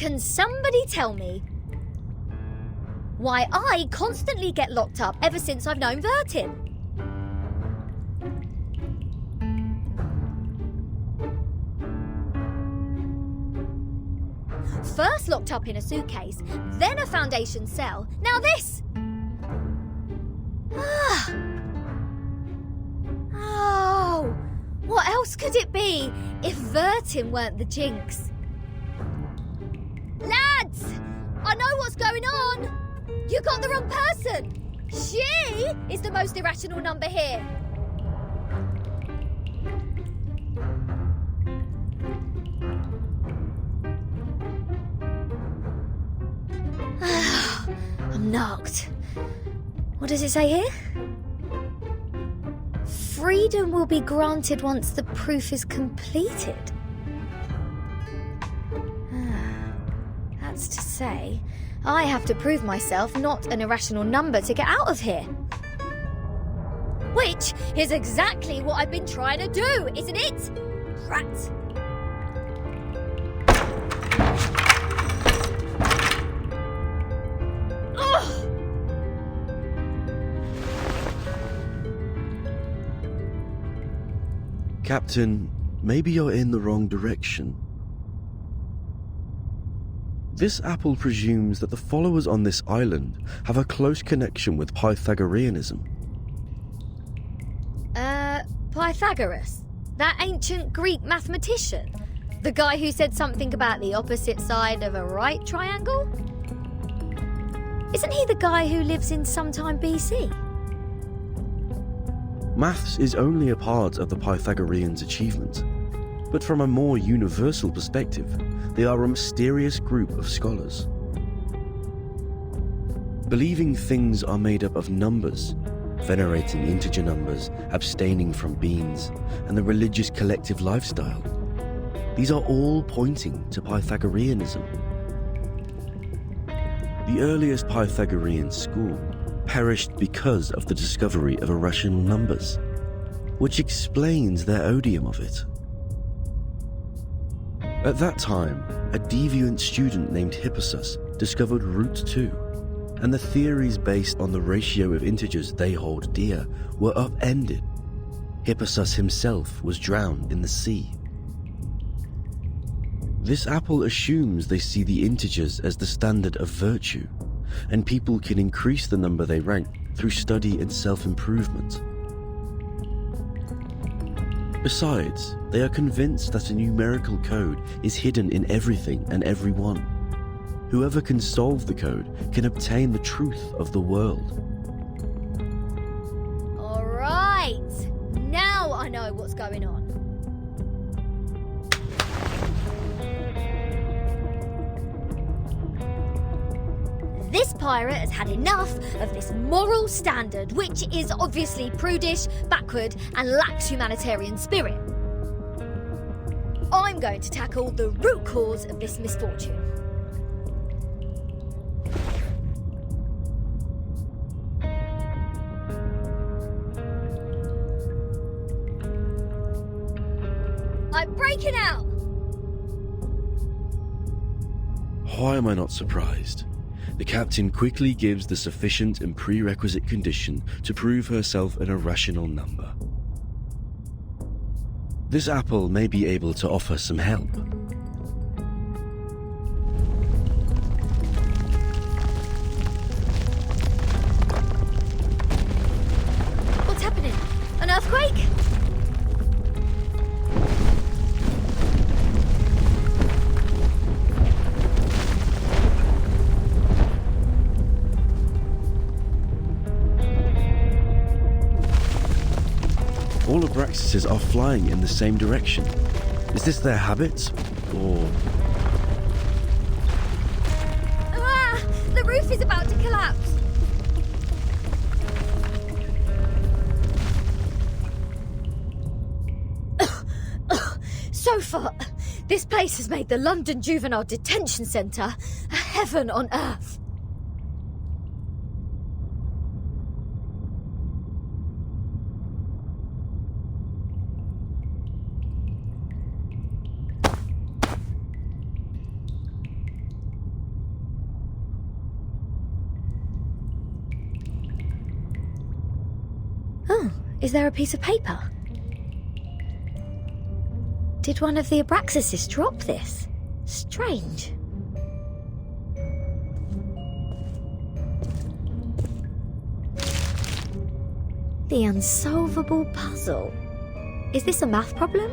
Can somebody tell me why I constantly get locked up ever since I've known Vertin? First locked up in a suitcase, then a foundation cell, now this! Oh, what else could it be if Vertin weren't the jinx? Lads! I know what's going on! You got the wrong person! She is the most irrational number here! I'm knocked. What does it say here? Freedom will be granted once the proof is completed. That's to say, I have to prove myself not an irrational number to get out of here. Which is exactly what I've been trying to do, isn't it? Rat. Captain, maybe you're in the wrong direction. This apple presumes that the followers on this island have a close connection with Pythagoreanism. Pythagoras? That ancient Greek mathematician? The guy who said something about the opposite side of a right triangle? Isn't he the guy who lives in sometime BC? Maths is only a part of the Pythagoreans' achievement, but from a more universal perspective, they are a mysterious group of scholars. Believing things are made up of numbers, venerating integer numbers, abstaining from beans, and the religious collective lifestyle, these are all pointing to Pythagoreanism. The earliest Pythagorean school perished because of the discovery of irrational numbers, which explains their odium of it. At that time, a deviant student named Hippasus discovered root 2, and the theories based on the ratio of integers they hold dear were upended. Hippasus himself was drowned in the sea. This apple assumes they see the integers as the standard of virtue, and people can increase the number they rank through study and self-improvement. Besides, they are convinced that a numerical code is hidden in everything and everyone. Whoever can solve the code can obtain the truth of the world. All right, now I know what's going on. This pirate has had enough of this moral standard, which is obviously prudish, backward, and lacks humanitarian spirit. I'm going to tackle the root cause of this misfortune. I'm breaking out! Why am I not surprised? The captain quickly gives the sufficient and prerequisite condition to prove herself an irrational number. This apple may be able to offer some help. What's happening? An earthquake? All Abraxases are flying in the same direction. Is this their habit, or...? Ah! The roof is about to collapse! So far, this place has made the London Juvenile Detention Centre a heaven on earth. Is there a piece of paper? Did one of the Abraxases drop this? Strange. The unsolvable puzzle. Is this a math problem?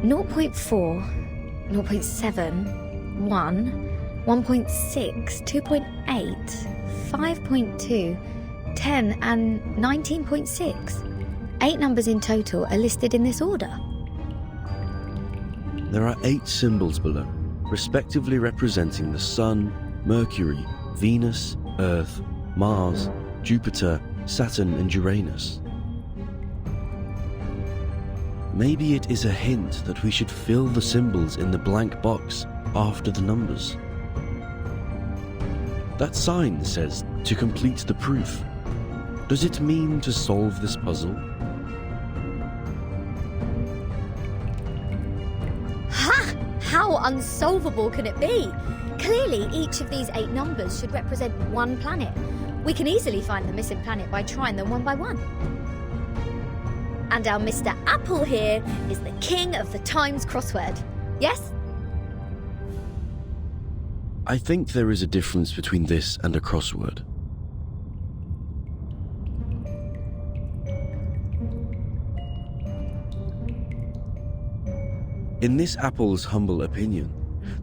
0.4, 0.7, 1, 1.6, 2.8, 5.2, 10 and 19.6. 8 numbers in total are listed in this order. There are 8 symbols below, respectively representing the Sun, Mercury, Venus, Earth, Mars, Jupiter, Saturn and Uranus. Maybe it is a hint that we should fill the symbols in the blank box after the numbers. That sign says to complete the proof. Does it mean to solve this puzzle? Ha! How unsolvable can it be? Clearly, each of these 8 numbers should represent one planet. We can easily find the missing planet by trying them one by one. And our Mr. Apple here is the king of the Times crossword. Yes? I think there is a difference between this and a crossword. In this Apple's humble opinion,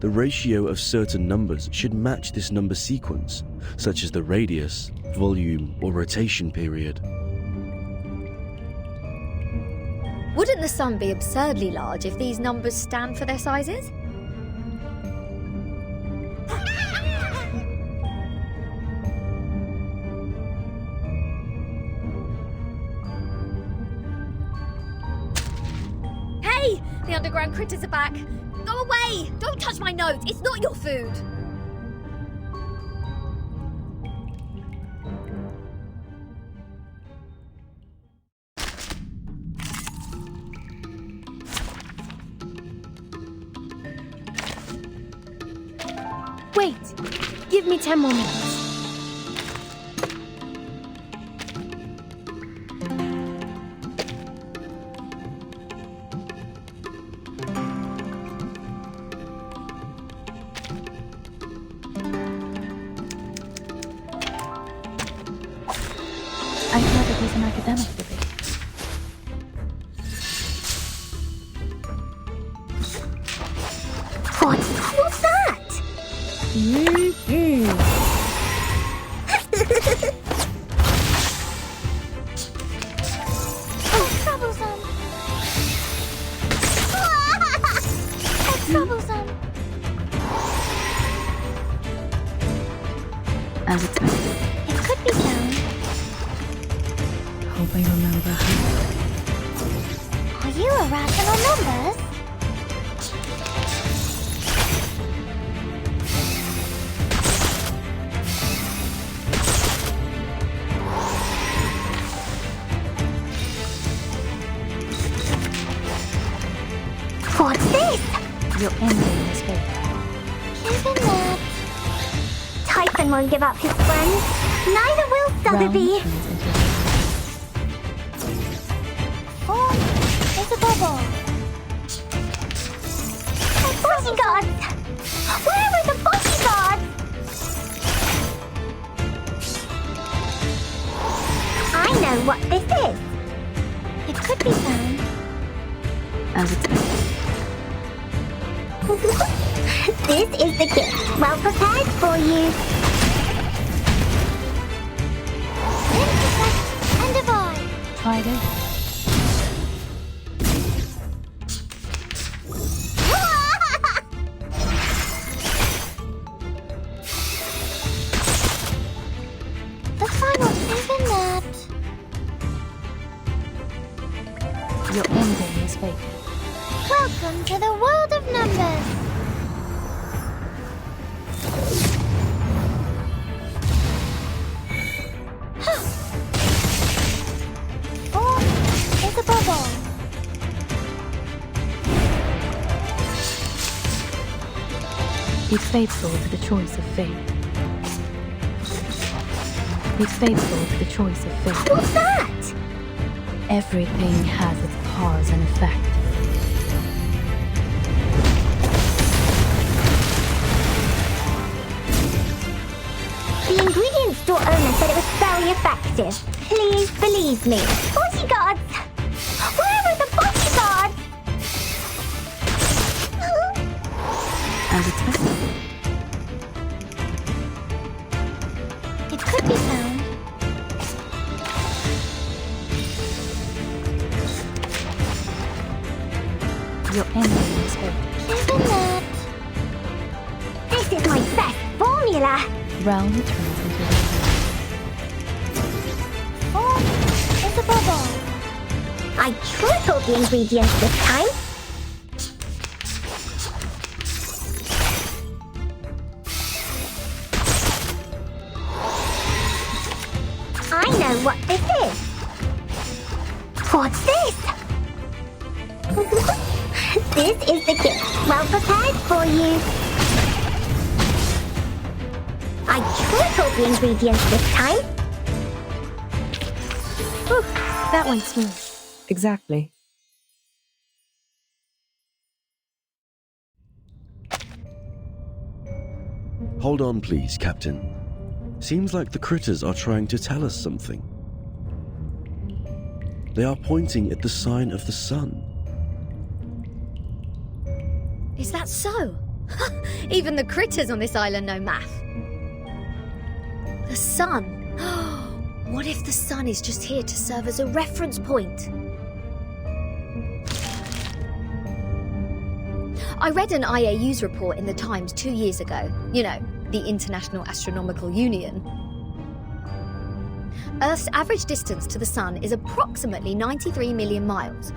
the ratio of certain numbers should match this number sequence, such as the radius, volume, or rotation period. Wouldn't the sun be absurdly large if these numbers stand for their sizes? Hey! The underground critters are back! Go away! Don't touch my notes! It's not your food! Wait! Give me 10 more minutes. I thought it was an academic debate. What's that? Oh, troublesome! Oh, troublesome! As expected. It could be sound. Hope I remember. Are you irrational numbers? What's this? Your ending is fake. Isn't that? Typhon won't give up his friends. Neither will Sotheby. Oh, there's a bubble. The bodyguards! Where are the bodyguards? I know what this is. It could be found. As expected. This is the gift, well prepared for you. Intersect and divide. Try this. The final is in that. Your ending is fake. Welcome to the world of numbers. Form is a bubble. Be faithful to the choice of fate. Be faithful to the choice of fate. What's that? Everything has its cause and effect. The ingredients store owner said it was very effective. Please believe me. Bodyguards! Where are the bodyguards? And it's effective. It could be found. Your enemy is open. Isn't it? This is my best formula. Realm turns into realm. Oh, it's a bubble. I tripled the ingredients this time. I know what this is. What's this? This is the kit. Well prepared for you. I tripled the ingredients this time. Whew, that went smooth. Exactly. Hold on, please, Captain. Seems like the critters are trying to tell us something. They are pointing at the sign of the sun. Is that so? Even the critters on this island know math. The sun. What if the sun is just here to serve as a reference point? I read an IAU's report in the Times 2 years ago. You know, the International Astronomical Union. Earth's average distance to the sun is approximately 93 million miles.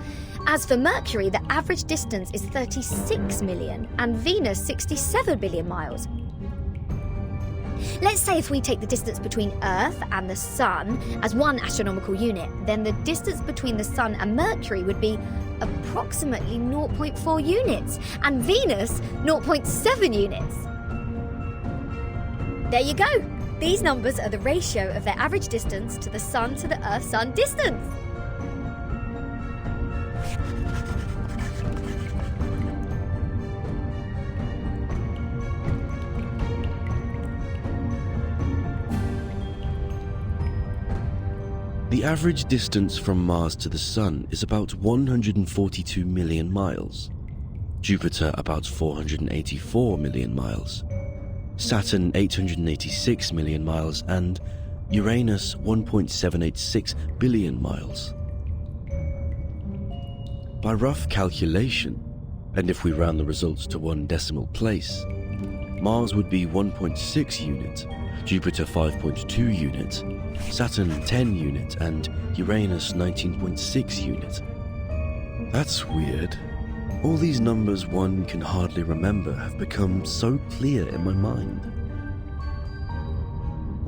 As for Mercury, the average distance is 36 million, and Venus 67 billion miles. Let's say if we take the distance between Earth and the Sun as one astronomical unit, then the distance between the Sun and Mercury would be approximately 0.4 units, and Venus 0.7 units. There you go. These numbers are the ratio of their average distance to the Sun to the Earth-Sun distance. The average distance from Mars to the Sun is about 142 million miles, Jupiter about 484 million miles, Saturn 886 million miles, and Uranus 1.786 billion miles. By rough calculation, and if we round the results to one decimal place, Mars would be 1.6 unit, Jupiter 5.2 unit, Saturn 10 unit, and Uranus 19.6 unit. That's weird. All these numbers one can hardly remember have become so clear in my mind.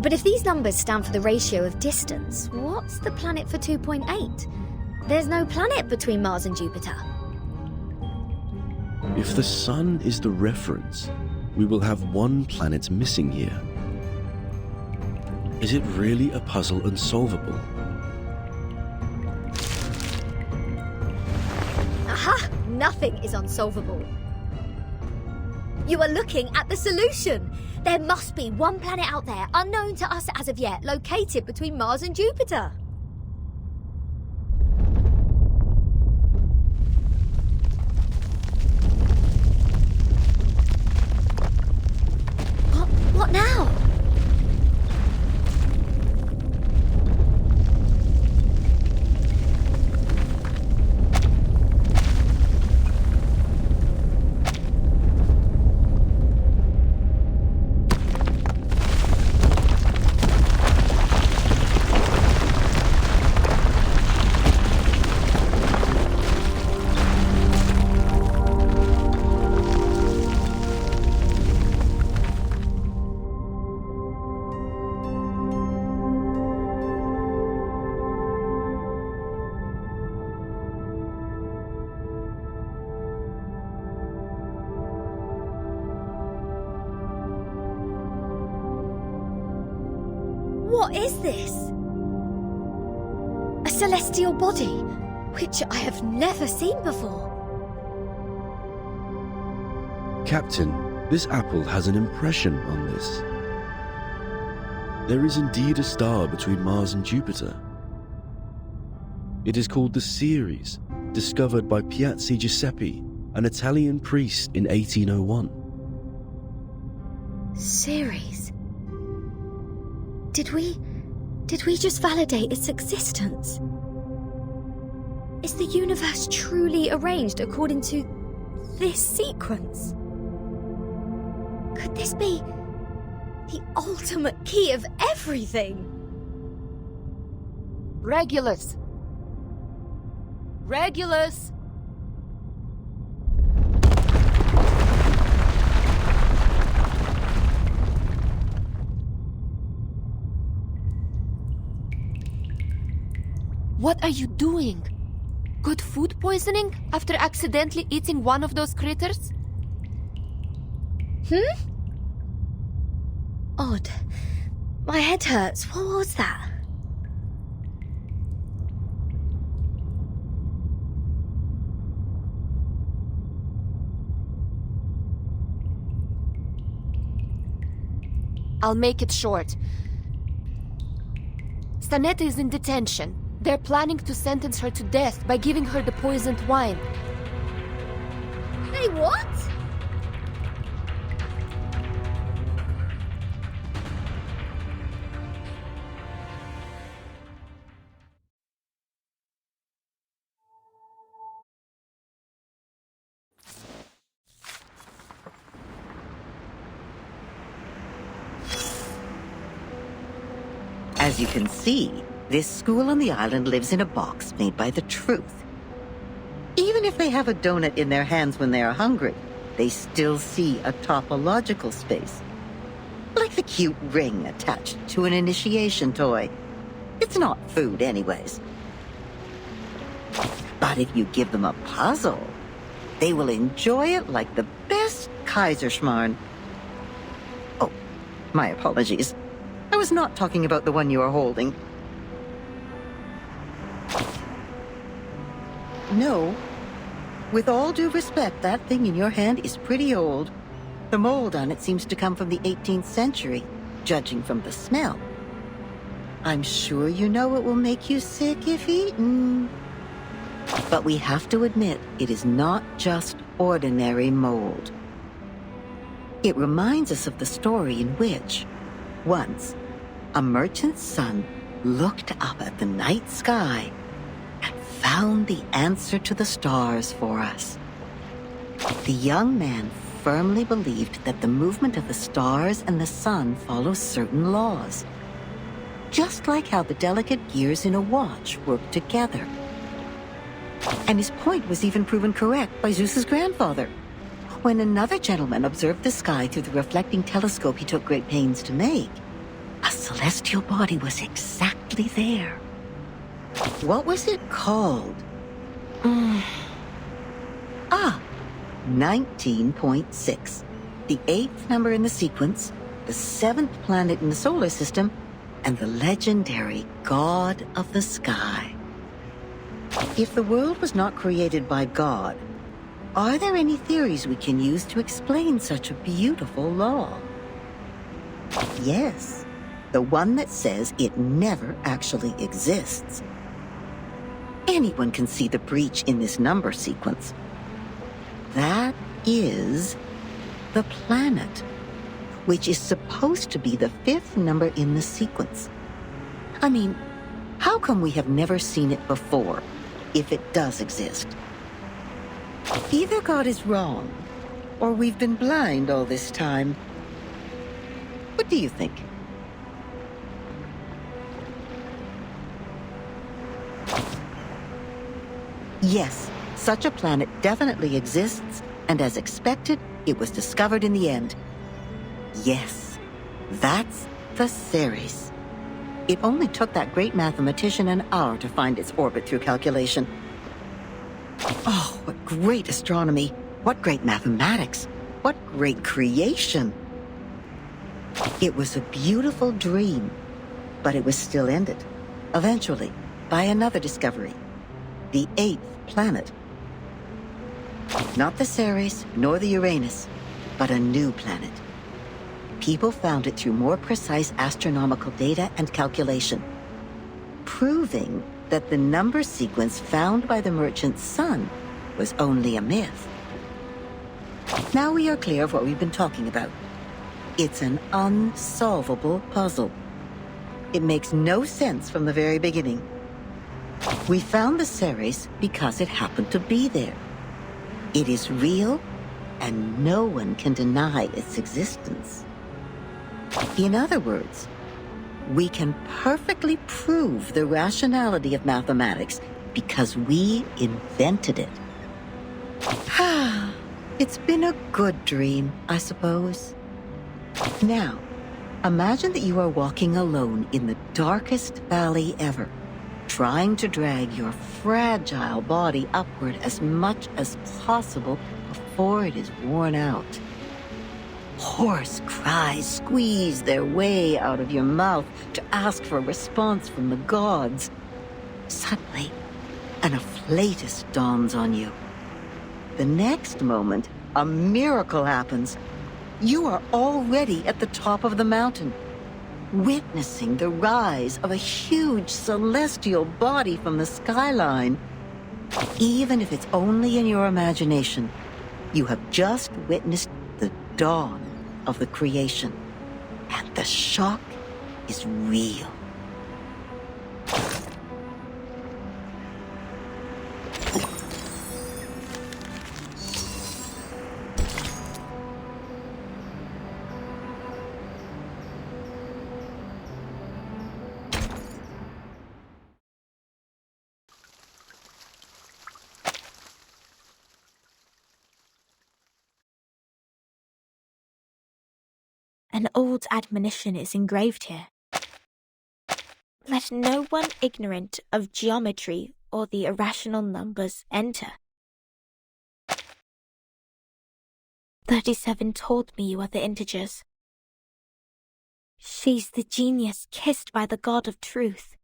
But if these numbers stand for the ratio of distance, what's the planet for 2.8? There's no planet between Mars and Jupiter. If the Sun is the reference, we will have one planet missing here. Is it really a puzzle unsolvable? Aha! Nothing is unsolvable. You are looking at the solution. There must be one planet out there, unknown to us as of yet, located between Mars and Jupiter. What now? this? A celestial body, which I have never seen before. Captain, this apple has an impression on this. There is indeed a star between Mars and Jupiter. It is called the Ceres, discovered by Piazzi Giuseppe, an Italian priest in 1801. Ceres? Did we just validate its existence? Is the universe truly arranged according to this sequence? Could this be the ultimate key of everything? Regulus! Regulus! What are you doing? Good food poisoning after accidentally eating one of those critters? Odd. My head hurts. What was that? I'll make it short. Sonettos is in detention. They're planning to sentence her to death by giving her the poisoned wine. Hey, what? As you can see, this school on the island lives in a box made by the truth. Even if they have a donut in their hands when they are hungry, they still see a topological space. Like the cute ring attached to an initiation toy. It's not food anyways. But if you give them a puzzle, they will enjoy it like the best Kaiserschmarrn. Oh, my apologies. I was not talking about the one you are holding. No. With all due respect, that thing in your hand is pretty old. The mold on it seems to come from the 18th century, judging from the smell. I'm sure you know it will make you sick if eaten. But we have to admit, it is not just ordinary mold. It reminds us of the story in which, once, a merchant's son looked up at the night sky and found the answer to the stars for us. The young man firmly believed that the movement of the stars and the sun follows certain laws, just like how the delicate gears in a watch work together. And his point was even proven correct by Zeus's grandfather, when another gentleman observed the sky through the reflecting telescope he took great pains to make. A celestial body was exactly there. What was it called? 19.6. The 8th number in the sequence, the 7th planet in the solar system, and the legendary God of the Sky. If the world was not created by God, are there any theories we can use to explain such a beautiful law? Yes. The one that says it never actually exists. Anyone can see the breach in this number sequence. That is the planet, which is supposed to be the 5th number in the sequence. I mean, how come we have never seen it before, if it does exist? Either God is wrong, or we've been blind all this time. What do you think? Yes, such a planet definitely exists, and as expected, it was discovered in the end. Yes, that's the Ceres. It only took that great mathematician an hour to find its orbit through calculation. Oh, what great astronomy! What great mathematics! What great creation! It was a beautiful dream, But it was still ended, eventually, by another discovery. The 8th planet. Not the Ceres, nor the Uranus, but a new planet. People found it through more precise astronomical data and calculation, proving that the number sequence found by the merchant sun was only a myth. Now we are clear of what we've been talking about. It's an unsolvable puzzle. It makes no sense from the very beginning. We found the Ceres because it happened to be there. It is real, and no one can deny its existence. In other words, we can perfectly prove the rationality of mathematics because we invented it. It's been a good dream, I suppose. Now, imagine that you are walking alone in the darkest valley ever, trying to drag your fragile body upward as much as possible before it is worn out. Hoarse cries squeeze their way out of your mouth to ask for a response from the gods. Suddenly, an afflatus dawns on you. The next moment, a miracle happens. You are already at the top of the mountain, witnessing the rise of a huge celestial body from the skyline. Even if it's only in your imagination, you have just witnessed the dawn of the creation, and the shock is real. An old admonition is engraved here. Let no one ignorant of geometry or the irrational numbers enter. 37 told me you are the integers. She's the genius kissed by the god of truth.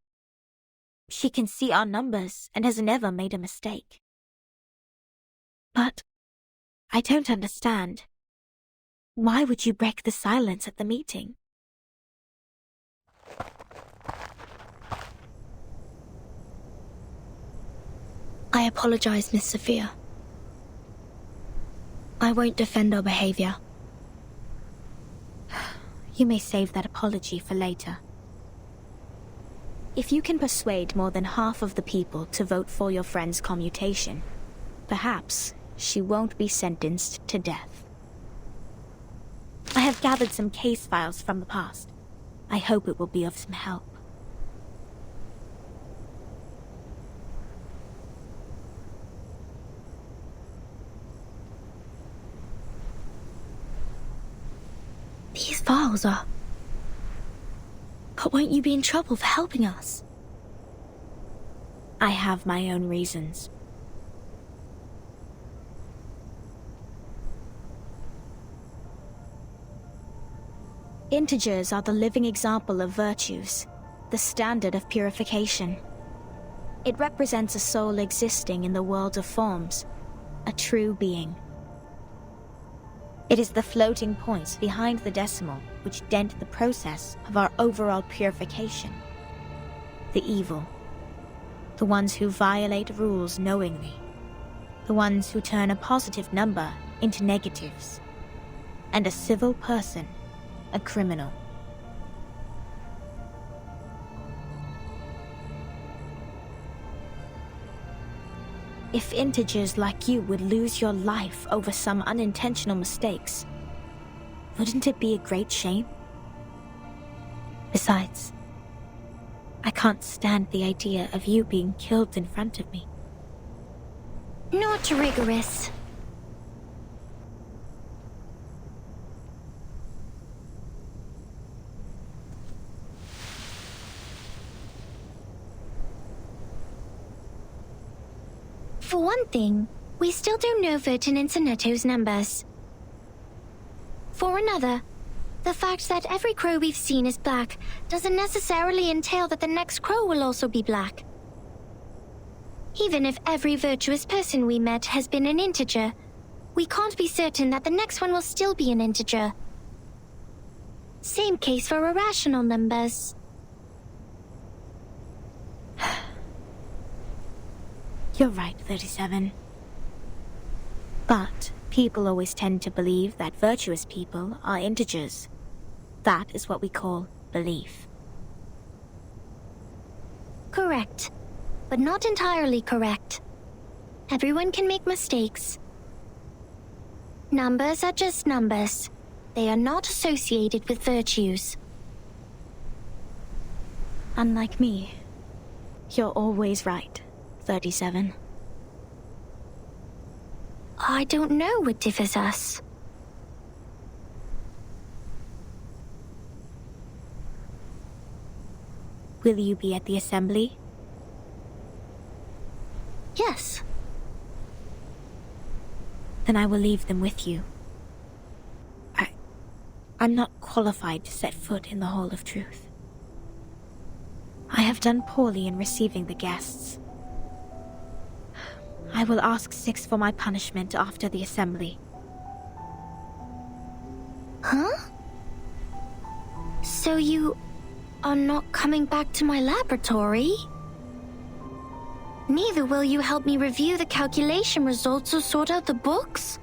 She can see our numbers and has never made a mistake. But I don't understand. Why would you break the silence at the meeting? I apologize, Miss Sophia. I won't defend our behavior. You may save that apology for later. If you can persuade more than half of the people to vote for your friend's commutation, perhaps she won't be sentenced to death. I have gathered some case files from the past. I hope it will be of some help. These files are... But won't you be in trouble for helping us? I have my own reasons. Integers are the living example of virtues, the standard of purification. It represents a soul existing in the world of forms, a true being. It is the floating points behind the decimal which dent the process of our overall purification. The evil, the ones who violate rules knowingly, the ones who turn a positive number into negatives, and a civil person a criminal. If integers like you would lose your life over some unintentional mistakes, wouldn't it be a great shame? Besides, I can't stand the idea of you being killed in front of me. Not rigorous. For one thing, we still don't know Vertin and Sonettos' numbers. For another, The fact that every crow we've seen is black doesn't necessarily entail that the next crow will also be black. Even if every virtuous person we met has been an integer, we can't be certain that the next one will still be an integer. Same case for irrational numbers. You're right, 37. But people always tend to believe that virtuous people are integers. That is what we call belief. Correct, but not entirely correct. Everyone can make mistakes. Numbers are just numbers. They are not associated with virtues. Unlike me, you're always right, 37. I don't know what differs us. Will you be at the assembly? Yes. Then I will leave them with you. I'm not qualified to set foot in the Hall of Truth. I have done poorly in receiving the guests. I will ask 6 for my punishment after the assembly. Huh? So you are not coming back to my laboratory? Neither will you help me review the calculation results or sort out the books?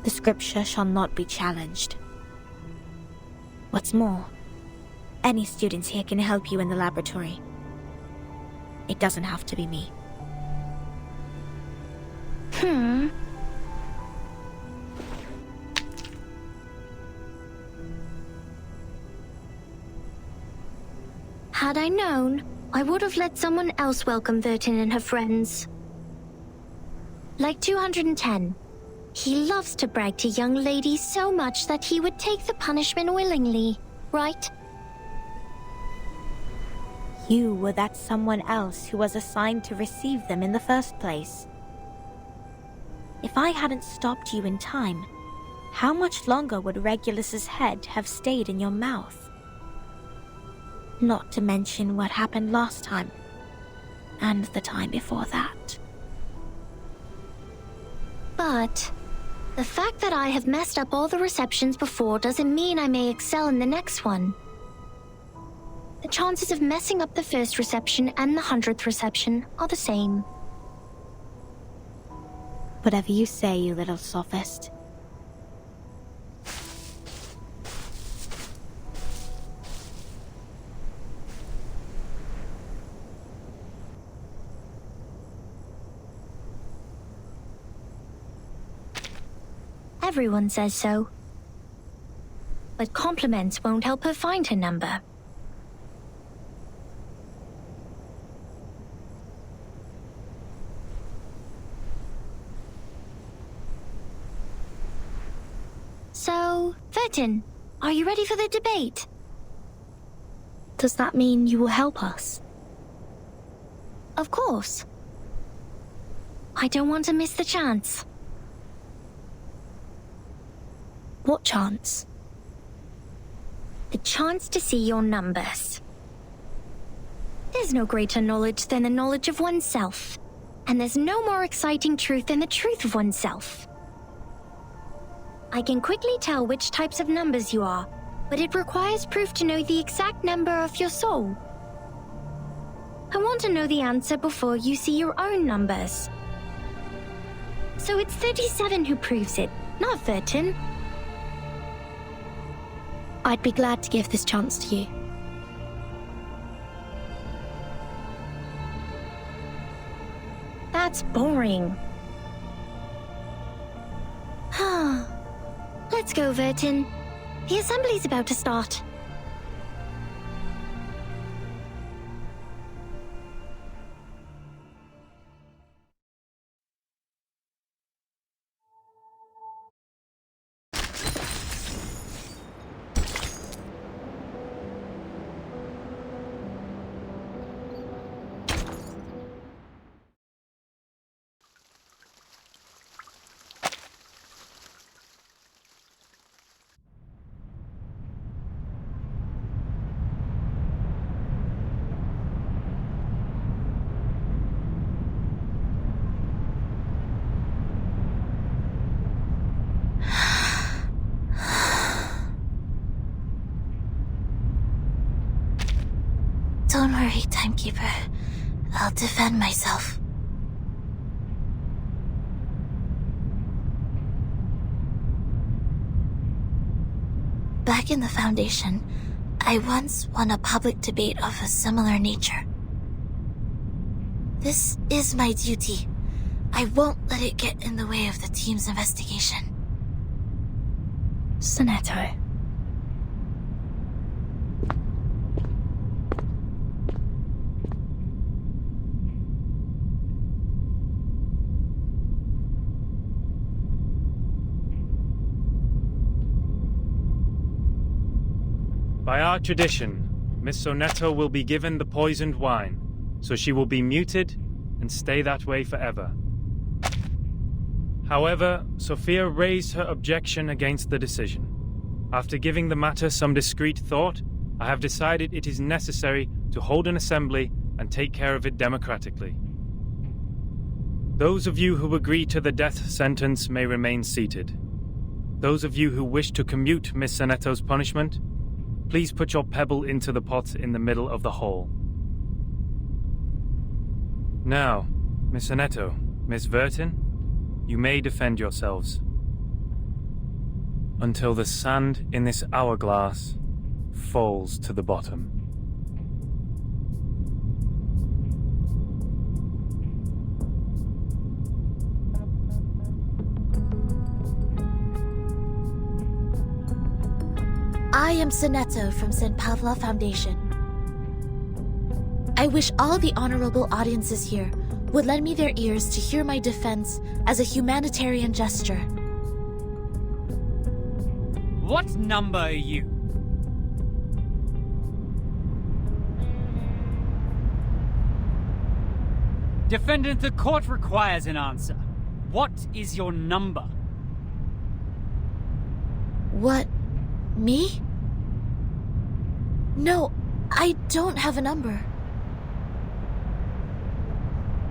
The scripture shall not be challenged. What's more, any students here can help you in the laboratory. It doesn't have to be me. Had I known, I would have let someone else welcome Vertin and her friends. Like 210. He loves to brag to young ladies so much that he would take the punishment willingly, right? You were that someone else who was assigned to receive them in the first place. If I hadn't stopped you in time, how much longer would Regulus's head have stayed in your mouth? Not to mention what happened last time, and the time before that. But the fact that I have messed up all the receptions before doesn't mean I may excel in the next one. The chances of messing up the first reception and the 100th reception are the same. Whatever you say, you little sophist. Everyone says so. But compliments won't help her find her number. So, Vertin, are you ready for the debate? Does that mean you will help us? Of course. I don't want to miss the chance. What chance? The chance to see your numbers. There's no greater knowledge than the knowledge of oneself. And there's no more exciting truth than the truth of oneself. I can quickly tell which types of numbers you are, but it requires proof to know the exact number of your soul. I want to know the answer before you see your own numbers. So it's 37 who proves it, not Vertin. I'd be glad to give this chance to you. That's boring. Let's go, Vertin. The assembly's about to start. Don't worry, Timekeeper. I'll defend myself. Back in the Foundation, I once won a public debate of a similar nature. This is my duty. I won't let it get in the way of the team's investigation. Sonetto. By our tradition, Miss Sonetto will be given the poisoned wine, so she will be muted and stay that way forever. However, Sophia raised her objection against the decision. After giving the matter some discreet thought, I have decided it is necessary to hold an assembly and take care of it democratically. Those of you who agree to the death sentence may remain seated. Those of you who wish to commute Miss Sonetto's punishment, please put your pebble into the pot in the middle of the hall. Now, Miss Sonetto, Miss Vertin, you may defend yourselves. Until the sand in this hourglass falls to the bottom. I am Sonetto from St. Pavla Foundation. I wish all the honorable audiences here would lend me their ears to hear my defense as a humanitarian gesture. What number are you? Defendant, the court requires an answer. What is your number? What? Me? No, I don't have a number.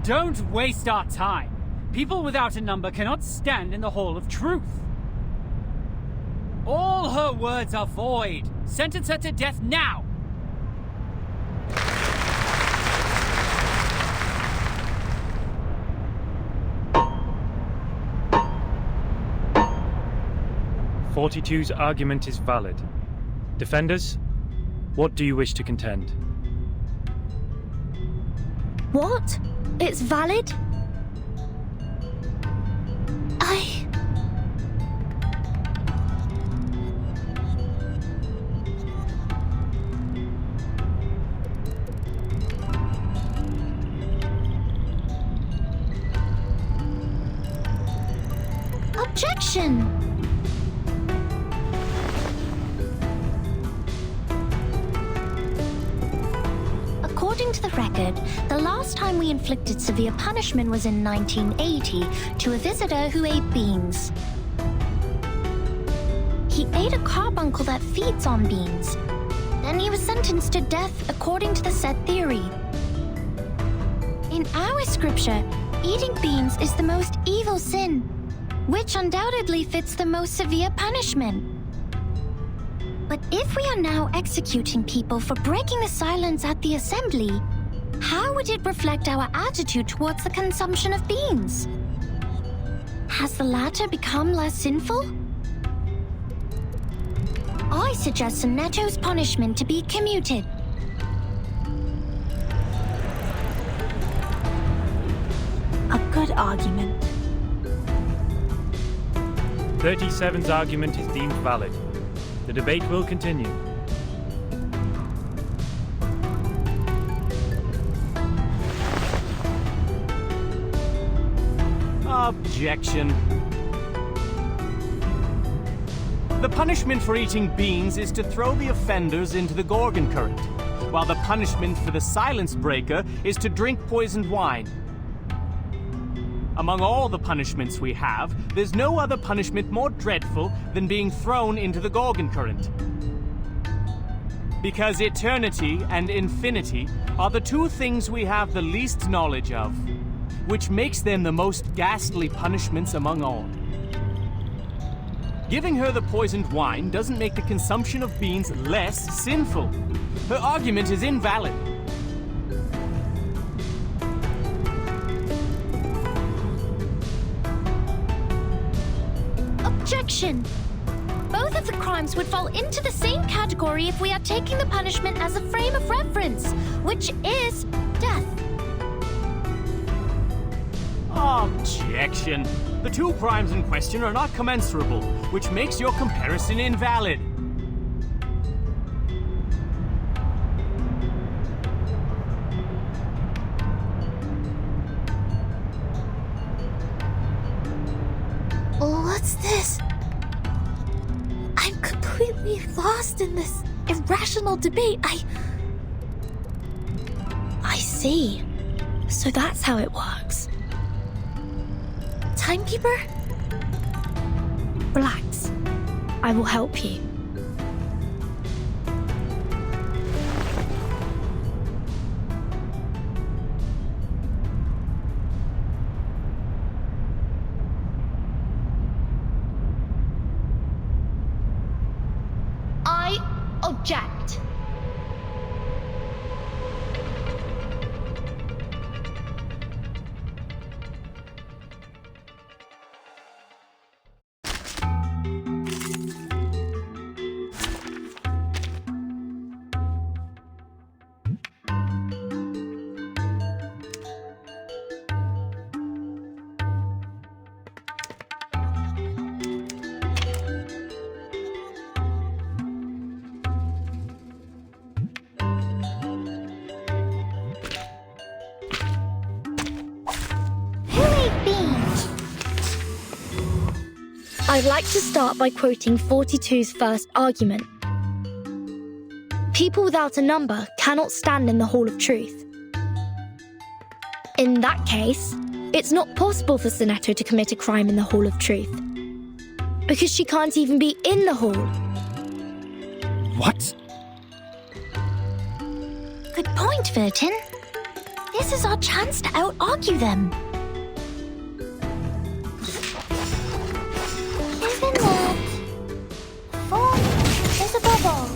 Don't waste our time. People without a number cannot stand in the Hall of Truth. All her words are void. Sentence her to death now! '42's argument is valid. Defenders, what do you wish to contend? What? It's valid? Objection! According to the record, the last time we inflicted severe punishment was in 1980 to a visitor who ate beans. He ate a carbuncle that feeds on beans. Then he was sentenced to death according to the set theory. In our scripture, eating beans is the most evil sin, which undoubtedly fits the most severe punishment. But if we are now executing people for breaking the silence at the assembly, how would it reflect our attitude towards the consumption of beans? Has the latter become less sinful? I suggest Sonetto's punishment to be commuted. A good argument. 37's argument is deemed valid. The debate will continue. Objection. The punishment for eating beans is to throw the offenders into the Gorgon current, while the punishment for the silence breaker is to drink poisoned wine. Among all the punishments we have, there's no other punishment more dreadful than being thrown into the Gorgon current. Because eternity and infinity are the two things we have the least knowledge of, which makes them the most ghastly punishments among all. Giving her the poisoned wine doesn't make the consumption of beans less sinful. Her argument is invalid. Objection! Both of the crimes would fall into the same category if we are taking the punishment as a frame of reference, which is death. Objection. The two crimes in question are not commensurable, which makes your comparison invalid. What's this? I'm completely lost in this irrational debate. I see. So that's how it works. Timekeeper? Relax. I will help you. I object. I'd like to start by quoting 42's first argument. People without a number cannot stand in the Hall of Truth. In that case, it's not possible for Sonetto to commit a crime in the Hall of Truth, because she can't even be in the hall. What? Good point, Vertin. This is our chance to out-argue them. Isn't that form is a bubble?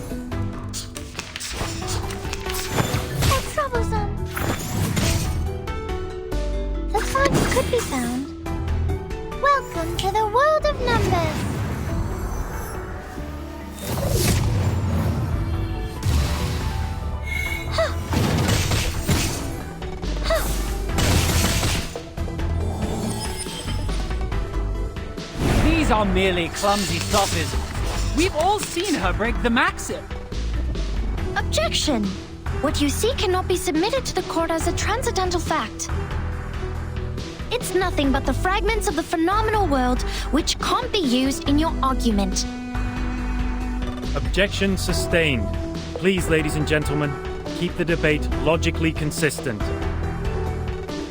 How troublesome. The font could be found. Welcome to the world of numbers. These are merely clumsy sophisms. We've all seen her break the maxim. Objection! What you see cannot be submitted to the court as a transcendental fact. It's nothing but the fragments of the phenomenal world which can't be used in your argument. Objection sustained. Please, ladies and gentlemen, keep the debate logically consistent.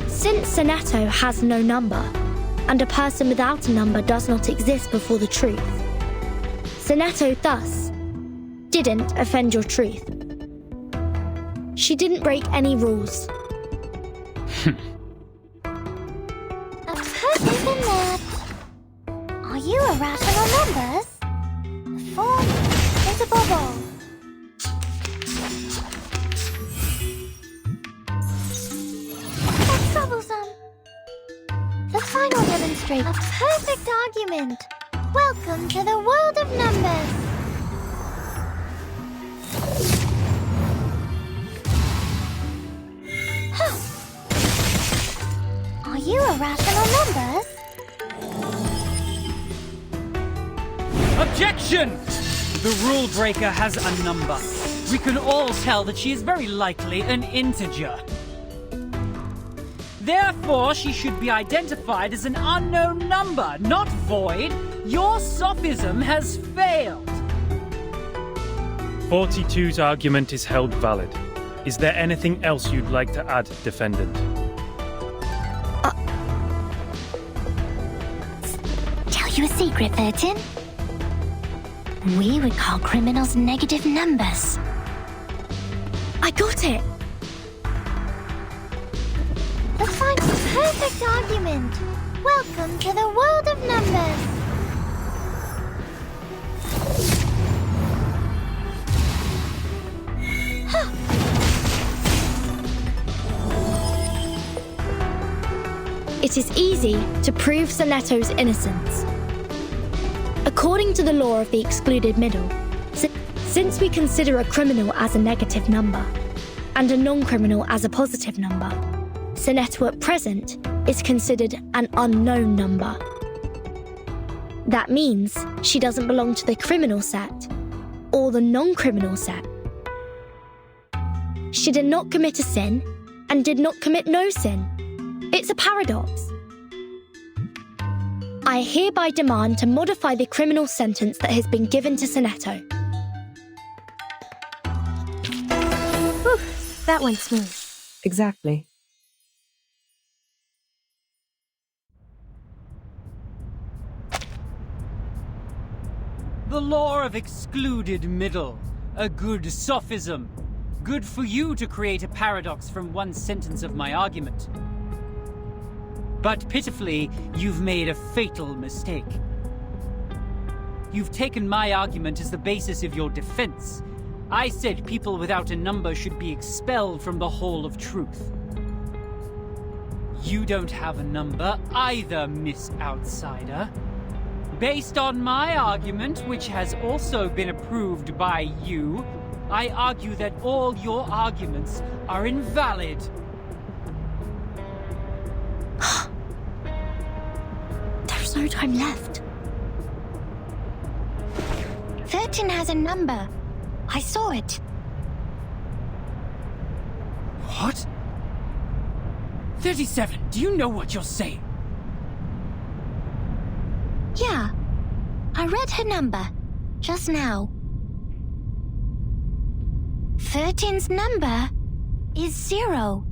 Since Sonetto has no number, and a person without a number does not exist before the truth, Sonetto thus didn't offend your truth. She didn't break any rules. Isn't that? Are you irrational numbers? The form is a bubble. That's troublesome. The final demonstrates a perfect argument. Welcome to the world of numbers. Are you irrational numbers? Objection! The rule breaker has a number. We can all tell that she is very likely an integer. Therefore, she should be identified as an unknown number, not void. Your sophism has failed. 42's argument is held valid. Is there anything else you'd like to add, defendant? Tell you a secret, Vertin? We would call criminals negative numbers. I got it! The final perfect argument. Welcome to the world of numbers. It is easy to prove Sonetto's innocence. A According to the law of the excluded middle, since we consider a criminal as a negative number and a non-criminal as a positive number, Sonetto at present is considered an unknown number. That means she doesn't belong to the criminal set or the non-criminal set. She did not commit a sin and did not commit no sin. It's a paradox. I hereby demand to modify the criminal sentence that has been given to Sonetto. Whew, that went smooth. Exactly. The law of excluded middle. A good sophism. Good for you to create a paradox from one sentence of my argument. But pitifully, you've made a fatal mistake. You've taken my argument as the basis of your defense. I said people without a number should be expelled from the Hall of Truth. You don't have a number either, Miss Outsider. Based on my argument, which has also been approved by you, I argue that all your arguments are invalid. There's no time left. 13 has a number. I saw it. What? 37, do you know what you're saying? Yeah, I read her number just now. 13's number is 0.